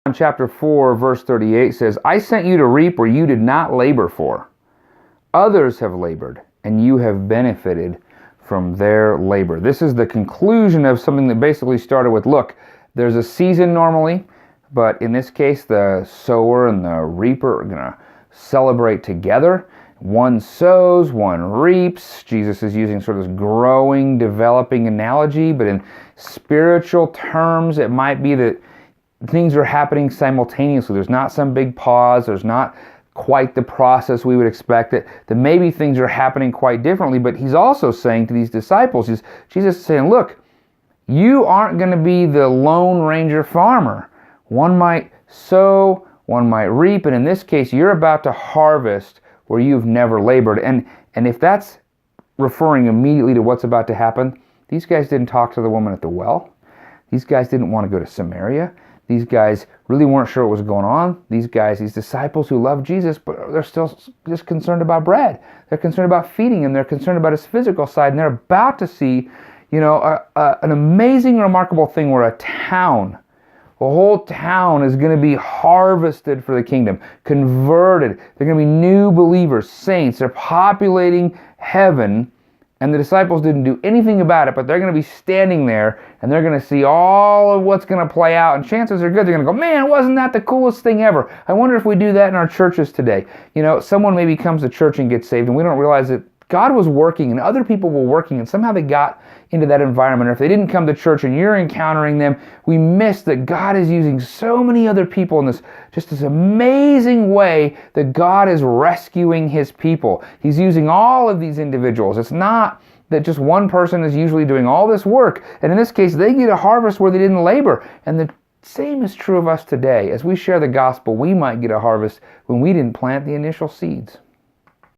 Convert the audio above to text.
In chapter 4, verse 38 says, I sent you to reap where you did not labor for. Others have labored, and you have benefited from their labor. This is the conclusion of something that basically started with, look, there's a season normally, but in this case, the sower and the reaper are going to celebrate together. One sows, one reaps. Jesus is using sort of this growing, developing analogy, but in spiritual terms, it might be that things are happening simultaneously. There's not some big pause. There's not quite the process we would expect. That maybe things are happening quite differently, but he's also saying to these disciples, Jesus is saying, look, you aren't going to be the Lone Ranger farmer. One might sow, one might reap, and in this case, you're about to harvest where you've never labored. And if that's referring immediately to what's about to happen, these guys didn't talk to the woman at the well. These guys didn't want to go to Samaria. These guys really weren't sure what was going on. These disciples who love Jesus, but they're still just concerned about bread. They're concerned about feeding him. They're concerned about his physical side. And they're about to see, an amazing, remarkable thing where a whole town is going to be harvested for the kingdom, converted. They're going to be new believers, saints. They're populating heaven. And the disciples didn't do anything about it, but they're going to be standing there and they're going to see all of what's going to play out. And chances are good they're going to go, man, wasn't that the coolest thing ever? I wonder if we do that in our churches today. Someone maybe comes to church and gets saved and we don't realize that God was working and other people were working and somehow they got into that environment. Or if they didn't come to church and you're encountering them, we miss that God is using so many other people in this amazing way that God is rescuing his people. He's using all of these individuals. It's not that just one person is usually doing all this work. And in this case, they get a harvest where they didn't labor. And the same is true of us today. As we share the gospel, we might get a harvest when we didn't plant the initial seeds.